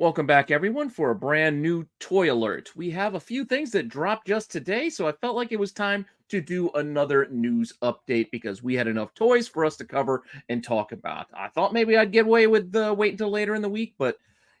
Welcome back, everyone, for a brand new toy alert. We have a few things that dropped just today, so I felt like it was time to do another news update because we had enough toys for us to cover and talk about. I thought maybe I'd get away with wait until later in the week, but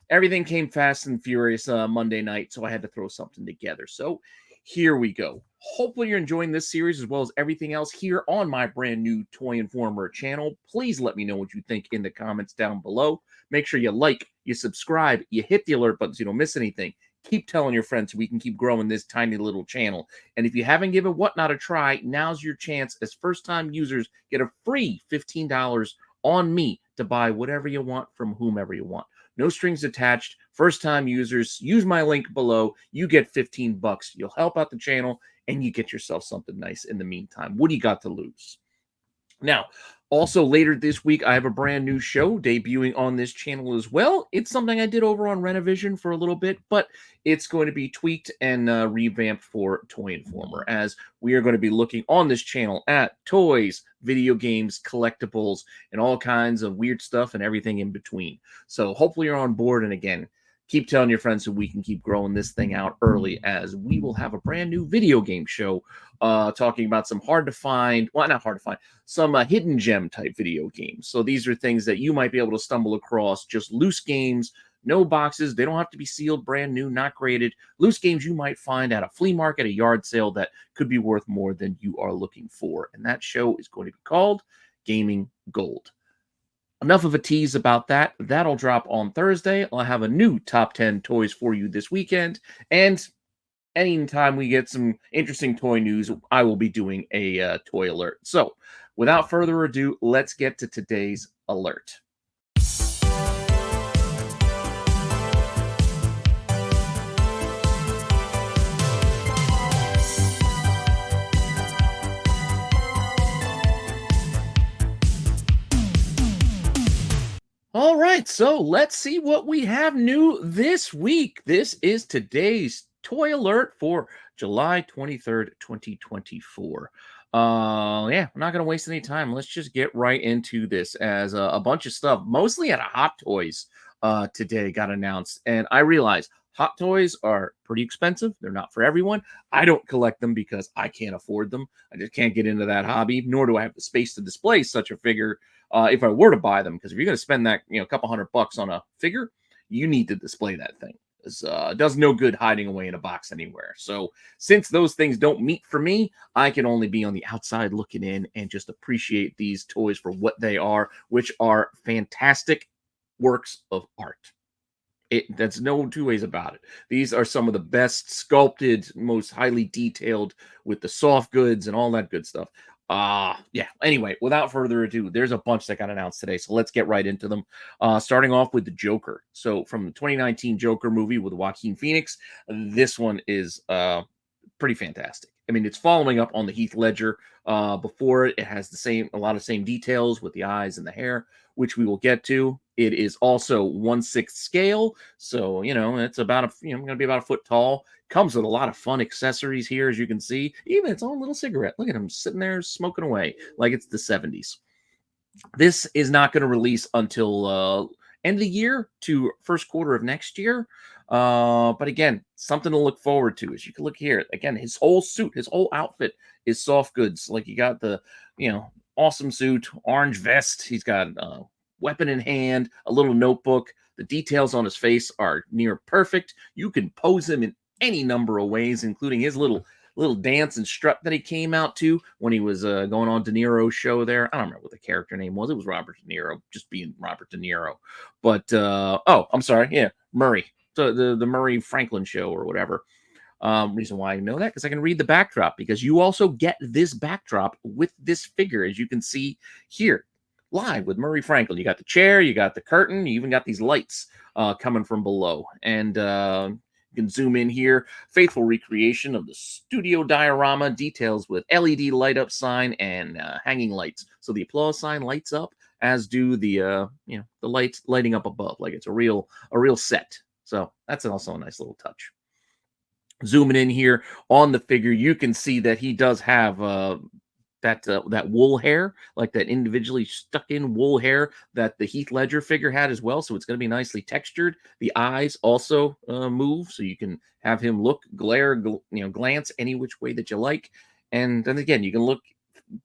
everything came fast and furious Monday night, so I had to throw something together. So here we go. Hopefully, you're enjoying this series as well as everything else here on my brand new Toy Informer channel. Please let me know what you think in the comments down below. Make sure you like, you subscribe, you hit the alert button so you don't miss anything. Keep telling your friends so we can keep growing this tiny little channel. And if you haven't given Whatnot a try, now's your chance as first-time users get a free $15 on me to buy whatever you want from whomever you want. No strings attached. First-time users, use my link below. You get 15 bucks. You'll help out the channel, and you get yourself something nice in the meantime. What do you got to lose? Now, also later this week, I have a brand new show debuting on this channel as well. It's something I did over on Renovision for a little bit, but it's going to be tweaked and revamped for Toy Informer, as we are going to be looking on this channel at toys, video games, collectibles, and all kinds of weird stuff and everything in between. So hopefully you're on board, and again, keep telling your friends so we can keep growing this thing out early, as we will have a brand new video game show talking about some hard to find, well, not hard to find, some hidden gem type video games. So these are things that you might be able to stumble across, just loose games, no boxes. They don't have to be sealed, brand new, not graded. Loose games you might find at a flea market, a yard sale that could be worth more than you are looking for. And that show is going to be called Gaming Gold. Enough of a tease about that. That'll drop on Thursday. I'll have a new top 10 toys for you this weekend. And anytime we get some interesting toy news, I will be doing a toy alert. So without further ado, let's get to today's alert. All right, so let's see what we have new this week. This is today's toy alert for July 23rd, 2024. Yeah, I'm not going to waste any time. Let's just get right into this, as a bunch of stuff, mostly out of Hot Toys, today got announced. And I realize Hot Toys are pretty expensive. They're not for everyone. I don't collect them because I can't afford them. I just can't get into that hobby, nor do I have the space to display such a figure if I were to buy them. Because if you're going to spend that, a couple $100 on a figure, you need to display that thing. It does no good hiding away in a box anywhere. So since those things don't meet for me, I can only be on the outside looking in and just appreciate these toys for what they are, which are fantastic works of art. That's no two ways about it. These are some of the best sculpted, most highly detailed, with the soft goods and all that good stuff. Yeah. Anyway, without further ado, there's a bunch that got announced today, so let's get right into them. Starting off with the Joker. So from the 2019 Joker movie with Joaquin Phoenix, this one is pretty fantastic. I mean, it's following up on the Heath Ledger before it. It has a lot of same details with the eyes and the hair, which we will get to. It is also 1/6 scale, so it's about going to be about a foot tall. Comes with a lot of fun accessories here, as you can see. Even its own little cigarette. Look at him sitting there smoking away like it's the 70s. This is not going to release until end of the year to first quarter of next year. But again, something to look forward to. As you can look here, again, his whole suit, his whole outfit is soft goods. Like, you got the, awesome suit, orange vest. He's got weapon in hand, a little notebook. The details on his face are near perfect. You can pose him in any number of ways, including his little dance and strut that he came out to when he was going on De Niro's show there. I don't remember what the character name was. It was Robert De Niro, just being Robert De Niro. But, oh, I'm sorry. Yeah, Murray. The Murray Franklin show or whatever. Reason why I know that, because I can read the backdrop, because you also get this backdrop with this figure, as you can see here, live with Murray Franklin. You got the chair, you got the curtain, you even got these lights coming from below. And you can zoom in here. Faithful recreation of the studio diorama, details with LED light up sign and hanging lights. So the applause sign lights up, as do the the lights lighting up above, like it's a real set. So that's also a nice little touch. Zooming in here on the figure, you can see that he does have that wool hair, like that individually stuck in wool hair that the Heath Ledger figure had as well. So it's going to be nicely textured. The eyes also move, so you can have him look, glance any which way that you like. And then again, you can look a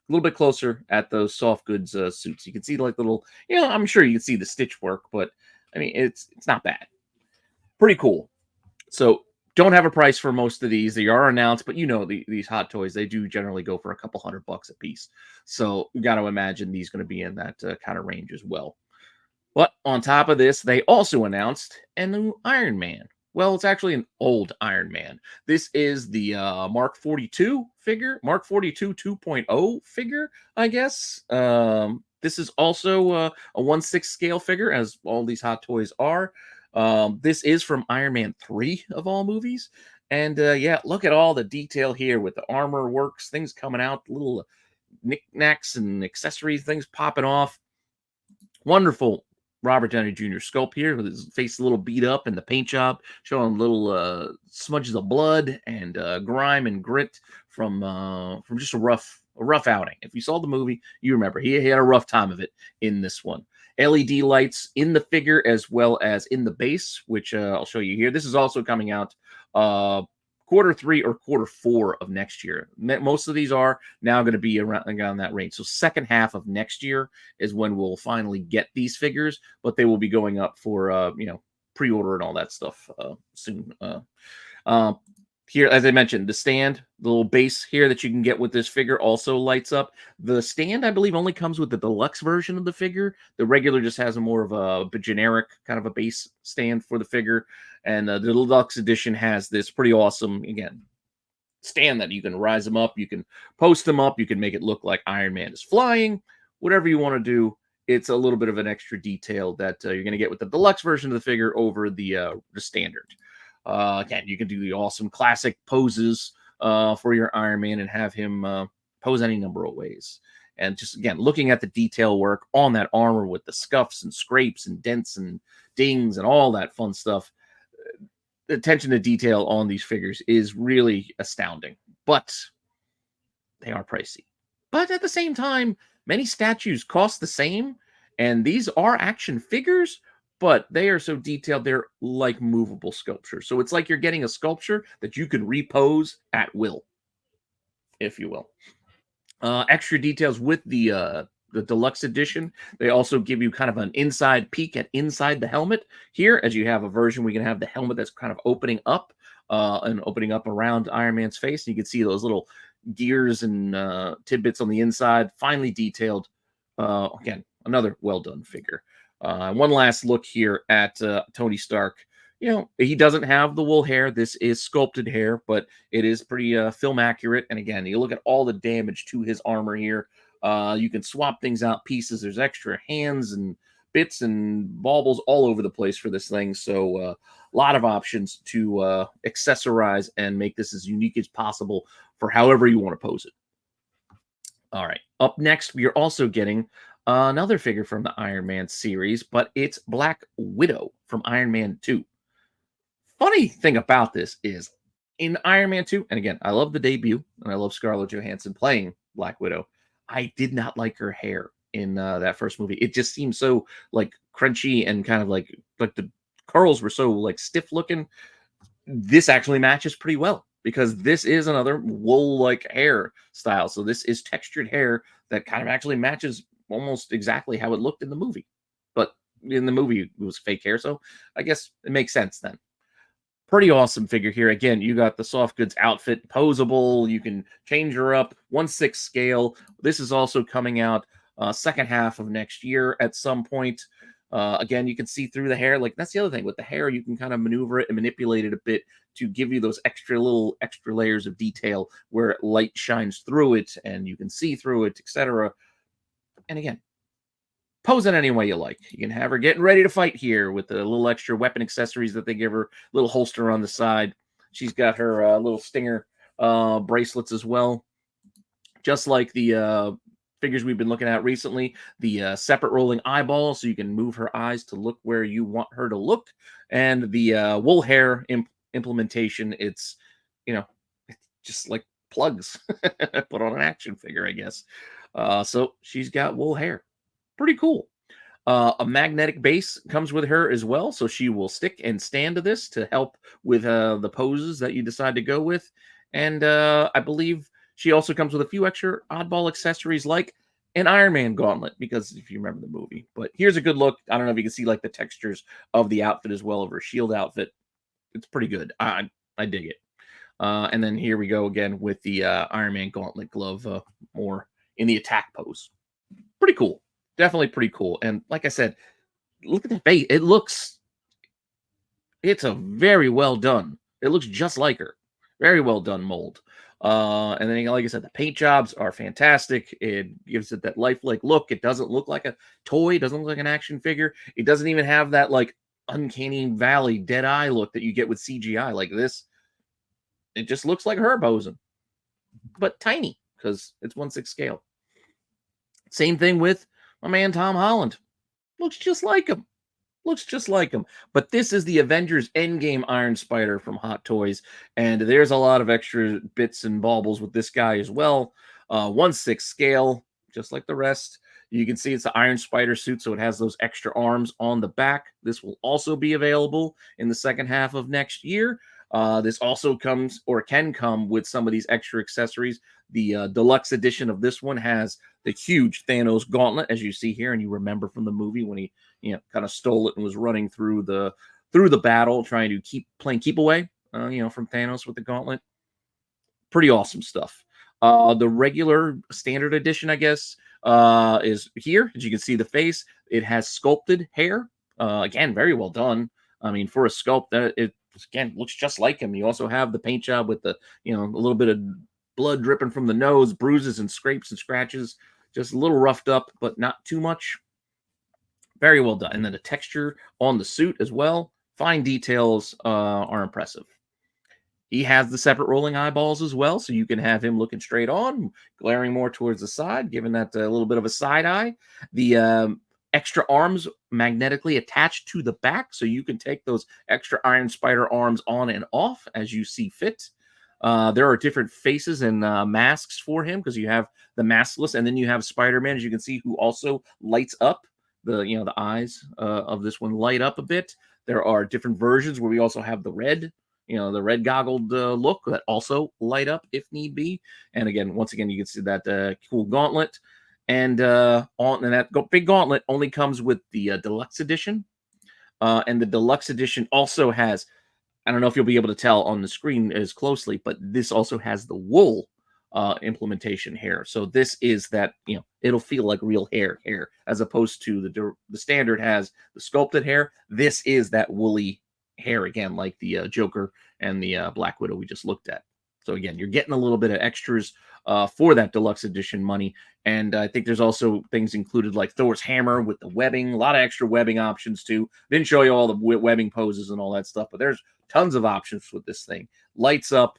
little bit closer at those soft goods suits. You can see like little, I'm sure you can see the stitch work, but I mean, it's not bad. Pretty cool. So don't have a price for most of these. They are announced, but these hot toys, they do generally go for a couple $100 a piece. So you got to imagine these going to be in that kind of range as well. But on top of this, they also announced a new Iron Man. Well, it's actually an old Iron Man. This is the Mark 42 figure, Mark 42 2.0 figure, I guess. This is also a 1/6 scale figure, as all these hot toys are. This is from Iron Man 3 of all movies. And yeah, look at all the detail here with the armor works, things coming out, little knickknacks and accessories, things popping off. Wonderful Robert Downey Jr. sculpt here with his face a little beat up and the paint job showing little smudges of blood and grime and grit from just a rough outing. If you saw the movie, you remember he had a rough time of it in this one. LED lights in the figure as well as in the base, which I'll show you here. This is also coming out Q3 or Q4 of next year. Most of these are now going to be around that range. So second half of next year is when we'll finally get these figures, but they will be going up for pre-order and all that stuff soon. Uh, Here, as I mentioned, the stand, the little base here that you can get with this figure also lights up. The stand, I believe, only comes with the deluxe version of the figure. The regular just has a more of a generic kind of a base stand for the figure. And the deluxe edition has this pretty awesome, again, stand that you can rise them up. You can post them up. You can make it look like Iron Man is flying. Whatever you want to do. It's a little bit of an extra detail that you're going to get with the deluxe version of the figure over the standard. Again, you can do the awesome classic poses for your Iron Man and have him pose any number of ways. And just, again, looking at the detail work on that armor with the scuffs and scrapes and dents and dings and all that fun stuff, the attention to detail on these figures is really astounding. But they are pricey. But at the same time, many statues cost the same, and these are action figures, but they are so detailed, they're like movable sculptures. So it's like you're getting a sculpture that you can repose at will, if you will. Extra details with the deluxe edition. They also give you kind of an inside peek at inside the helmet here, as you have a version we can have the helmet that's kind of opening up and opening up around Iron Man's face. And you can see those little gears and tidbits on the inside, finely detailed. Again, another well done figure. One last look here at Tony Stark. He doesn't have the wool hair. This is sculpted hair, but it is pretty film accurate. And again, you look at all the damage to his armor here. You can swap things out pieces. There's extra hands and bits and baubles all over the place for this thing. So a lot of options to accessorize and make this as unique as possible for however you want to pose it. All right. Up next, we are also getting another figure from the Iron Man series, but it's Black Widow from Iron Man 2. Funny thing about this is in Iron Man 2, and again, I love the debut, and I love Scarlett Johansson playing Black Widow. I did not like her hair in that first movie. It just seemed so like crunchy and kind of like the curls were so like stiff looking. This actually matches pretty well because this is another wool like hair style. So this is textured hair that kind of actually matches almost exactly how it looked in the movie. But in the movie, it was fake hair. So I guess it makes sense then. Pretty awesome figure here. Again, you got the soft goods outfit, posable. You can change her up, 1/6 scale. This is also coming out second half of next year at some point. Again, you can see through the hair. Like that's the other thing with the hair, you can kind of maneuver it and manipulate it a bit to give you those extra layers of detail where light shines through it and you can see through it, etc. And again, pose it any way you like. You can have her getting ready to fight here with the little extra weapon accessories that they give her, little holster on the side. She's got her little stinger bracelets as well. Just like the figures we've been looking at recently, the separate rolling eyeballs, so you can move her eyes to look where you want her to look. And the wool hair implementation, it's just like plugs put on an action figure, I guess. So she's got wool hair. Pretty cool. A magnetic base comes with her as well, so she will stick and stand to this to help with the poses that you decide to go with. And I believe she also comes with a few extra oddball accessories like an Iron Man gauntlet, because if you remember the movie. But here's a good look. I don't know if you can see like the textures of the outfit as well, of her shield outfit. It's pretty good. I dig it. And then here we go again with the Iron Man gauntlet glove, more in the attack pose. Pretty cool. Definitely pretty cool. And like I said, look at the face. It's a very well done. It looks just like her. Very well done mold. And then, like I said, the paint jobs are fantastic. It gives it that lifelike look. It doesn't look like a toy. It doesn't look like an action figure. It doesn't even have that like uncanny valley dead eye look that you get with CGI like this. It just looks like her posing, but tiny because it's 1/6 scale. Same thing with my man Tom Holland. Looks just like him. Looks just like him. But this is the Avengers Endgame Iron Spider from Hot Toys. And there's a lot of extra bits and baubles with this guy as well. 1/6 scale, just like the rest. You can see it's the Iron Spider suit, so it has those extra arms on the back. This will also be available in the second half of next year. This also comes or can come with some of these extra accessories. The deluxe edition of this one has the huge Thanos gauntlet, as you see here, and you remember from the movie when he, kind of stole it and was running through the battle, trying to keep away, from Thanos with the gauntlet. Pretty awesome stuff. The regular standard edition, I guess, is here. As you can see, the face, it has sculpted hair. Again, very well done. I mean, for a sculpt, that it again looks just like him. You also have the paint job with the, a little bit of blood dripping from the nose, bruises and scrapes and scratches, just a little roughed up, but not too much. Very well done. And then the texture on the suit as well. Fine details are impressive. He has the separate rolling eyeballs as well, so you can have him looking straight on, glaring more towards the side, giving that a little bit of a side eye. The extra arms magnetically attached to the back, so you can take those extra Iron Spider arms on and off as you see fit. There are different faces and masks for him, because you have the maskless, and then you have Spider-Man, as you can see, who also lights up. The eyes of this one light up a bit. There are different versions where we also have the red goggled look that also light up if need be. And again, once again, you can see that cool gauntlet. And that big gauntlet only comes with the deluxe edition. And the deluxe edition also has, I don't know if you'll be able to tell on the screen as closely, but this also has the wool implementation hair. So this is that, it'll feel like real hair as opposed to the standard has the sculpted hair. This is that woolly hair again, like the Joker and the Black Widow we just looked at. So again, you're getting a little bit of extras for that deluxe edition money. And I think there's also things included like Thor's hammer with the webbing, a lot of extra webbing options too. Didn't show you all the webbing poses and all that stuff, but there's tons of options with this thing. Lights up,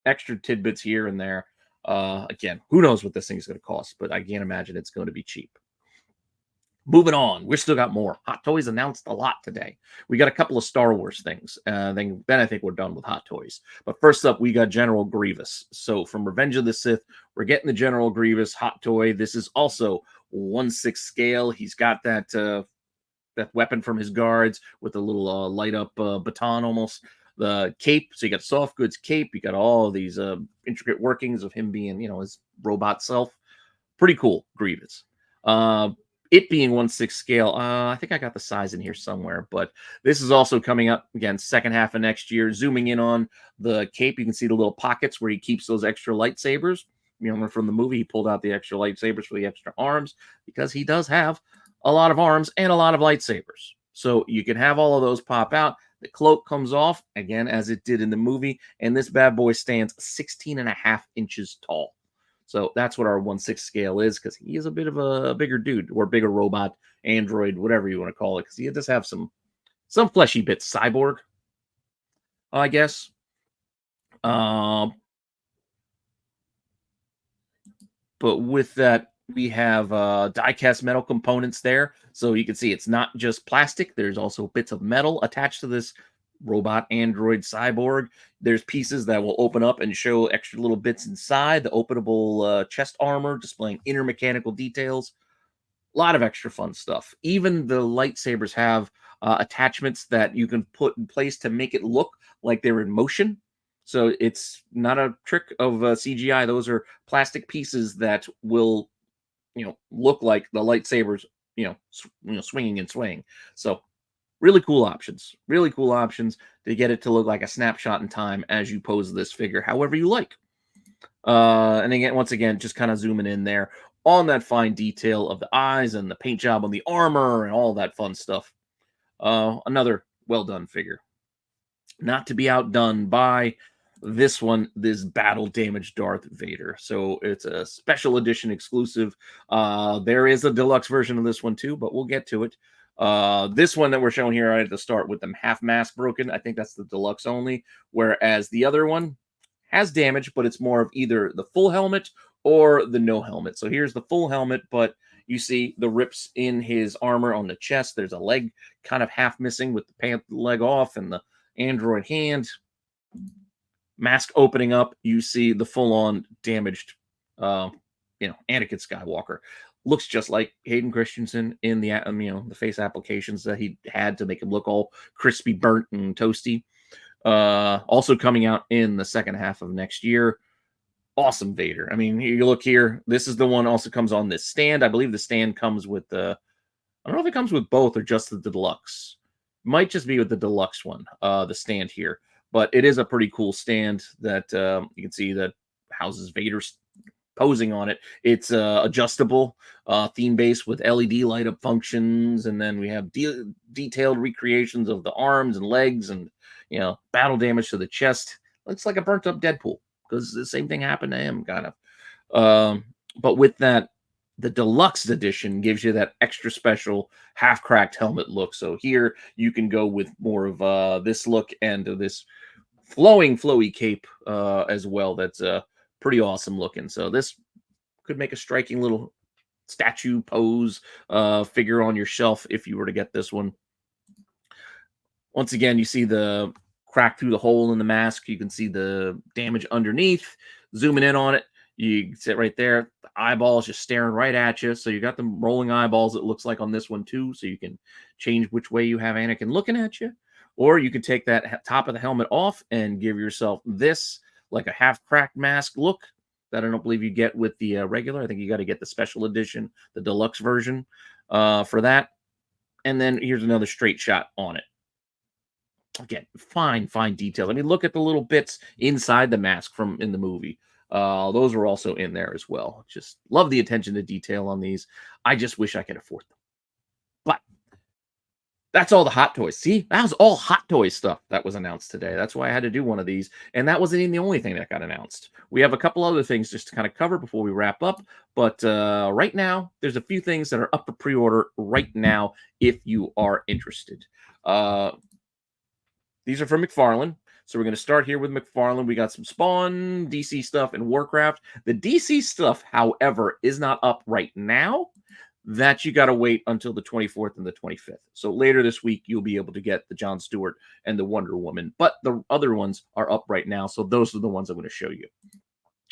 extra tidbits here and there. Again, who knows what this thing is going to cost, but I can't imagine it's going to be cheap. Moving on, we still got more. Hot Toys announced a lot today. We got a couple of Star Wars things. Then I think we're done with Hot Toys. But first up, we got General Grievous. So from Revenge of the Sith, we're getting the General Grievous Hot Toy. This is also 1/6 scale. He's got that weapon from his guards with a little light up baton almost. The cape, so you got soft goods cape. You got all these intricate workings of him being, his robot self. Pretty cool, Grievous. It being 1/6 scale, I think I got the size in here somewhere, but this is also coming up again, second half of next year. Zooming in on the cape, you can see the little pockets where he keeps those extra lightsabers. From the movie, he pulled out the extra lightsabers for the extra arms because he does have a lot of arms and a lot of lightsabers. So you can have all of those pop out. The cloak comes off again, as it did in the movie, and this bad boy stands 16.5 inches tall. So that's what our 1/6 scale is, because he is a bit of a bigger dude, or bigger robot, android, whatever you want to call it, because he does have some fleshy bits. Cyborg, I guess. But with that, we have die-cast metal components there. So you can see it's not just plastic. There's also bits of metal attached to this robot android cyborg. There's pieces that will open up and show extra little bits inside the openable chest armor, displaying inner mechanical details. A lot of extra fun stuff. Even the lightsabers have attachments that you can put in place to make it look like they're in motion. So it's not a trick of CGI. Those are plastic pieces that will, look like the lightsabers, swinging and swaying. So really cool options. Really cool options to get it to look like a snapshot in time as you pose this figure, however you like. And again, once again, just kind of zooming in there on that fine detail of the eyes and the paint job on the armor and all that fun stuff. Another well done figure. Not to be outdone by this one, this battle damaged Darth Vader. So it's a special edition exclusive. There is a deluxe version of this one too, but we'll get to it. This one that we're showing here right at the start with them half mask broken, I think that's the deluxe only, whereas the other one has damage, but it's more of either the full helmet or the no helmet. So here's the full helmet, but you see the rips in his armor on the chest. There's a leg kind of half missing with the leg off and the android hand. Mask opening up, you see the full-on damaged, Anakin Skywalker. Looks just like Hayden Christensen in the the face applications that he had to make him look all crispy, burnt, and toasty. Also coming out in the second half of next year. Awesome Vader. I mean, you look here. This is the one also comes on this stand. I believe the stand comes with the. I don't know if it comes with both or just the deluxe. Might just be with the deluxe one. The stand here, but it is a pretty cool stand that you can see that houses Vader's posing on it. It's adjustable, theme based with LED light up functions, and then we have detailed recreations of the arms and legs, and battle damage to the chest. Looks like a burnt up Deadpool because the same thing happened to him, kind of. But with that, the deluxe edition gives you that extra special half cracked helmet look. So here you can go with more of this look and this flowy cape as well. That's pretty awesome looking. So this could make a striking little statue pose figure on your shelf if you were to get this one. Once again, you see the crack through the hole in the mask. You can see the damage underneath. Zooming in on it, you sit right there. The eyeballs just staring right at you. So you got them rolling eyeballs, it looks like on this one too. So you can change which way you have Anakin looking at you. Or you can take that top of the helmet off and give yourself this, like a half-cracked mask look that I don't believe you get with the regular. I think you got to get the special edition, the deluxe version for that. And then here's another straight shot on it. Again, fine detail. I mean, look at the little bits inside the mask from in the movie. Those are also in there as well. Just love the attention to detail on these. I just wish I could afford them. But that's all the Hot Toys. See, that was all Hot Toys stuff that was announced today. That's why I had to do one of these. And that wasn't even the only thing that got announced. We have a couple other things just to kind of cover before we wrap up. But right now, there's a few things that are up for pre-order right now if you are interested. These are from McFarlane. So we're going to start here with McFarlane. We got some Spawn, DC stuff, and Warcraft. The DC stuff, however, is not up right now. That you got to wait until the 24th and the 25th. So later this week, you'll be able to get the Jon Stewart and the Wonder Woman. But the other ones are up right now. So those are the ones I'm going to show you.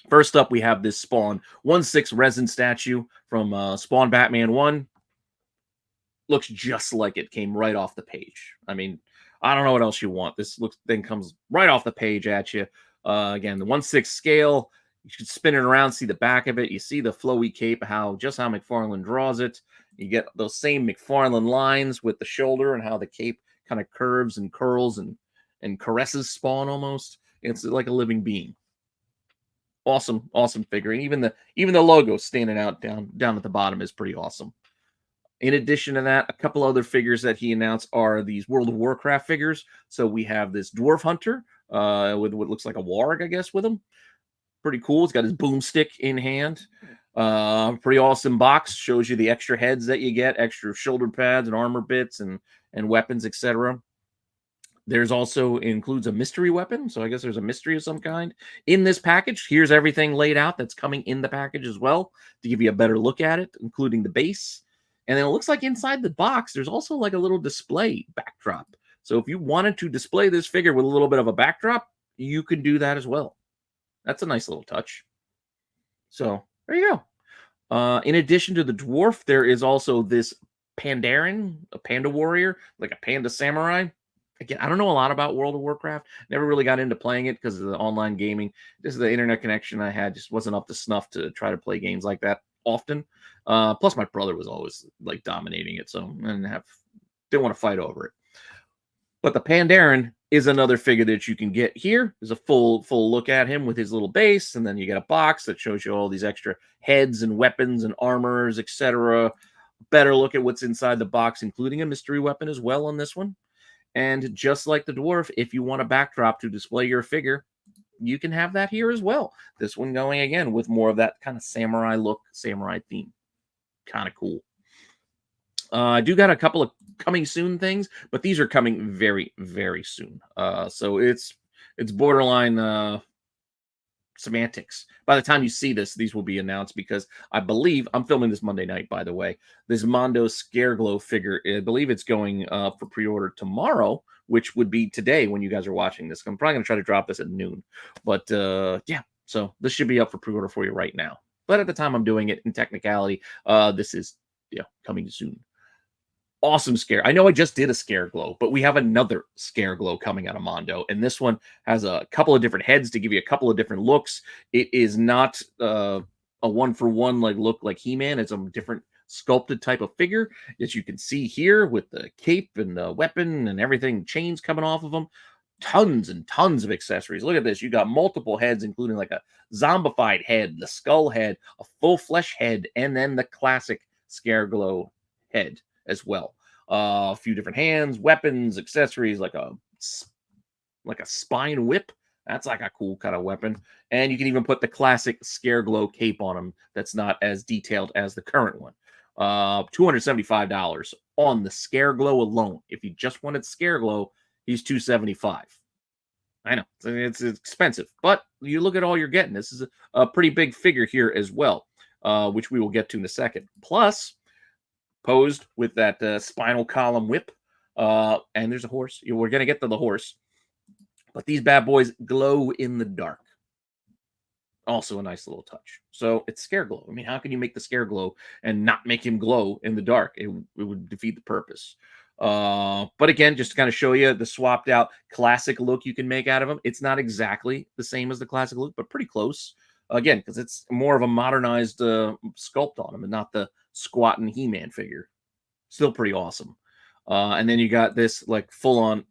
First up, we have this Spawn 1/6 resin statue from Spawn Batman 1. Looks just like it came right off the page. I mean, I don't know what else you want. This thing comes right off the page at you. Again, the 1/6 scale. You should spin it around, see the back of it. You see the flowy cape, just how McFarlane draws it. You get those same McFarlane lines with the shoulder and how the cape kind of curves and curls and caresses Spawn almost. It's like a living being. Awesome figure. And even the logo standing out down at the bottom is pretty awesome. In addition to that, a couple other figures that he announced are these World of Warcraft figures. So we have this Dwarf Hunter with what looks like a warg, I guess, with him. Pretty cool. He's got his boomstick in hand. Pretty awesome box. Shows you the extra heads that you get, extra shoulder pads and armor bits and weapons, etc. There's also includes a mystery weapon. So I guess there's a mystery of some kind in this package. Here's everything laid out that's coming in the package as well to give you a better look at it, including the base. And then it looks like inside the box, there's also like a little display backdrop. So if you wanted to display this figure with a little bit of a backdrop, you can do that as well. That's a nice little touch. So there you go. In addition to the dwarf, there is also this Pandaren, a panda warrior, like a panda samurai. Again, I don't know a lot about World of Warcraft. Never really got into playing it because of the online gaming. Just the internet connection I had just wasn't up to snuff to try to play games like that often. Plus, my brother was always like dominating it, so I didn't want to fight over it. But the Pandaren is another figure that you can get here. There's a full look at him with his little base, and then you get a box that shows you all these extra heads and weapons and armors, etc. Better look at what's inside the box, including a mystery weapon as well on this one. And just like the dwarf, if you want a backdrop to display your figure, you can have that here as well. This one going again with more of that kind of samurai look, samurai theme. Kind of cool. I do got a couple of coming soon things, but these are coming very, very soon. So it's borderline semantics. By the time you see this, these will be announced because I believe I'm filming this Monday night. By the way, this Mondo Scareglow figure, I believe it's going for pre-order tomorrow, which would be today when you guys are watching this. I'm probably gonna try to drop this at noon, but yeah. So this should be up for pre-order for you right now. But at the time I'm doing it, in technicality, this is coming soon. Awesome scare. I know I just did a scare glow, but we have another scare glow coming out of Mondo, and this one has a couple of different heads to give you a couple of different looks. It is not a one-for-one like look like He-Man. It's a different sculpted type of figure, as you can see here with the cape and the weapon and everything, chains coming off of them. Tons and tons of accessories. Look at this. You got multiple heads, including like a zombified head, the skull head, a full flesh head, and then the classic scare glow head as well. A few different hands, weapons, accessories, like a spine whip. That's like a cool kind of weapon. And you can even put the classic scare glow cape on him that's not as detailed as the current one. $275 on the scare glow alone. If you just wanted scare glow, he's $275. I know it's expensive, but you look at all you're getting. This is a pretty big figure here as well, which we will get to in a second. Plus, posed with that spinal column whip, and there's a horse. We're gonna get to the horse, but these bad boys glow in the dark. Also a nice little touch. So it's scare glow. I mean, how can you make the scare glow and not make him glow in the dark? It would defeat the purpose. But again, just to kind of show you the swapped out classic look you can make out of him. It's not exactly the same as the classic look, but pretty close. Again, because it's more of a modernized sculpt on him and not the squatting He-Man figure. Still pretty awesome. And then you got this like full-on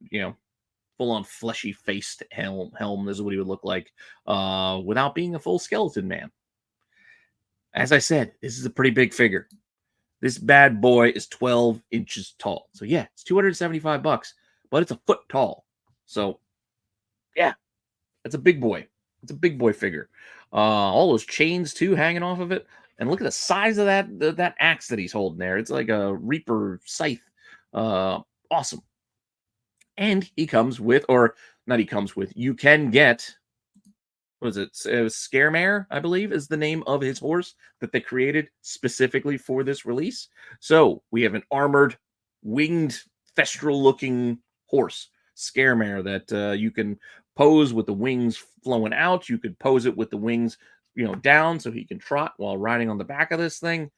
fleshy faced helm. This is what he would look like without being a full skeleton man. As I said, this is a pretty big figure. This bad boy is 12 inches tall. So yeah, it's $275, but it's a foot tall. So yeah, it's a big boy. It's a big boy figure. All those chains too hanging off of it. And look at the size of that axe that he's holding there. It's like a Reaper scythe. Awesome. And he comes with, or not he comes with, you can get, what is it? Scaremare, I believe, is the name of his horse that they created specifically for this release. So we have an armored, winged, thestral-looking horse, Scaremare, that you can pose with the wings flowing out. You could pose it with the wings, down so he can trot while riding on the back of this thing.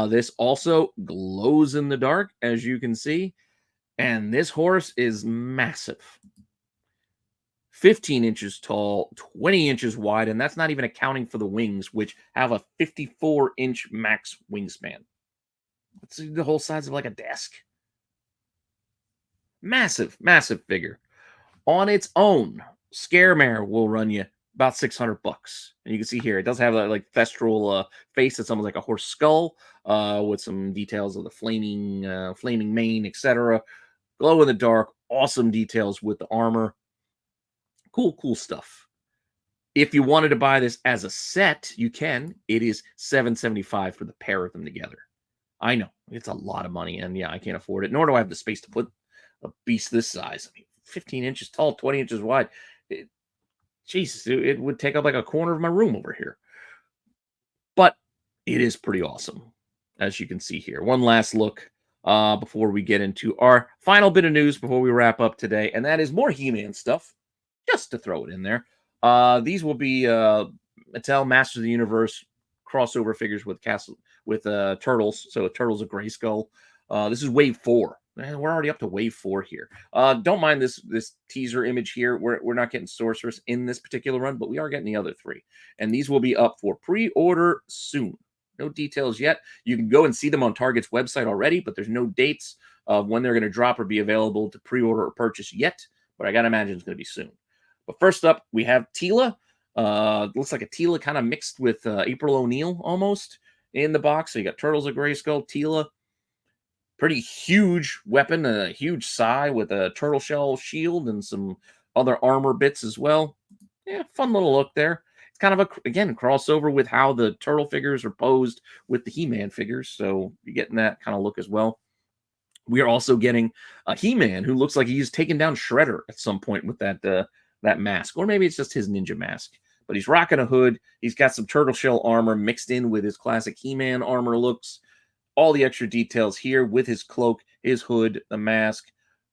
This also glows in the dark, as you can see. And this horse is massive. 15 inches tall, 20 inches wide, and that's not even accounting for the wings, which have a 54-inch max wingspan. It's the whole size of like a desk. Massive, massive figure. On its own, Scaremare will run you about $600. And you can see here, it does have that like thestral face that's almost like a horse skull, with some details of the flaming mane, etc. Glow in the dark, awesome details with the armor. Cool stuff. If you wanted to buy this as a set, you can. It is $775 for the pair of them together. I know, it's a lot of money, and yeah, I can't afford it, nor do I have the space to put a beast this size. I mean, 15 inches tall, 20 inches wide. Jesus, it would take up like a corner of my room over here. But it is pretty awesome, as you can see here. One last look. before we get into our final bit of news before we wrap up today, and that is more He-Man stuff, just to throw it in there. These will be Mattel Masters of the Universe crossover figures with Turtles. So Turtles of Grayskull. This is wave 4. Man, we're already up to wave 4 here. Don't mind this teaser image here. We're not getting Sorceress in this particular run, but we are getting the other 3. And these will be up for pre-order soon. No details yet. You can go and see them on Target's website already, but there's no dates of when they're going to drop or be available to pre-order or purchase yet. But I got to imagine it's going to be soon. But first up, we have Teela. Looks like a Teela kind of mixed with April O'Neil almost in the box. So you got Turtles of Grayskull, Teela. Pretty huge weapon, a huge Sai with a turtle shell shield and some other armor bits as well. Yeah, fun little look there. It's kind of again, crossover with how the turtle figures are posed with the He-Man figures. So you're getting that kind of look as well. We are also getting a He-Man who looks like he's taken down Shredder at some point with that mask. Or maybe it's just his ninja mask. But he's rocking a hood. He's got some turtle shell armor mixed in with his classic He-Man armor looks. All the extra details here with his cloak, his hood, the mask,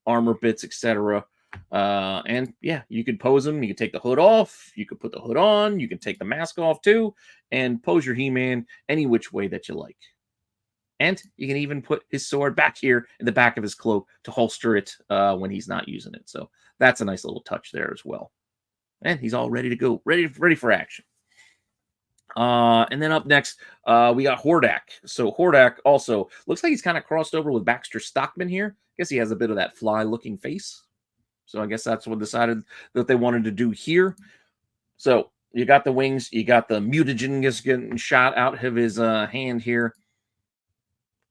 armor bits, etc. And yeah, you could pose him. You could take the hood off. You could put the hood on. You can take the mask off too and pose your He-Man any which way that you like. And you can even put his sword back here in the back of his cloak to holster it when he's not using it. So that's a nice little touch there as well. And he's all ready to go, ready for action. And then up next, we got Hordak. So Hordak also looks like he's kind of crossed over with Baxter Stockman here. I guess he has a bit of that fly-looking face. So I guess that's what decided that they wanted to do here. So you got the wings, you got the mutagen just getting shot out of his hand here.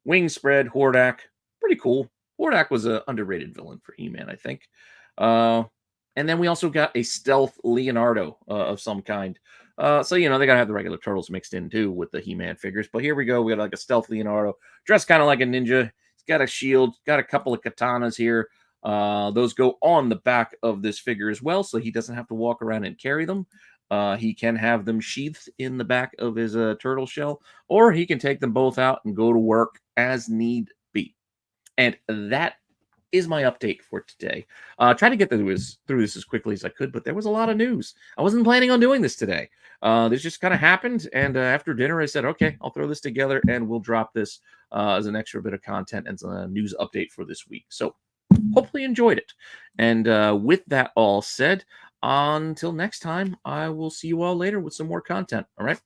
Wing spread, Hordak, pretty cool. Hordak was an underrated villain for He-Man, I think. And then we also got a stealth Leonardo of some kind. So, they got to have the regular turtles mixed in, too, with the He-Man figures. But here we go. We got like a stealth Leonardo, dressed kind of like a ninja. He's got a shield, got a couple of katanas here. Those go on the back of this figure as well, so he doesn't have to walk around and carry them. He can have them sheathed in the back of his turtle shell, or he can take them both out and go to work as need be. And that is my update for today. Trying to get through this as quickly as I could, but there was a lot of news. I wasn't planning on doing this today. This just kind of happened, and after dinner, I said, okay, I'll throw this together, and we'll drop this as an extra bit of content and a news update for this week. So hopefully you enjoyed it. And with that all said, until next time, I will see you all later with some more content. All right.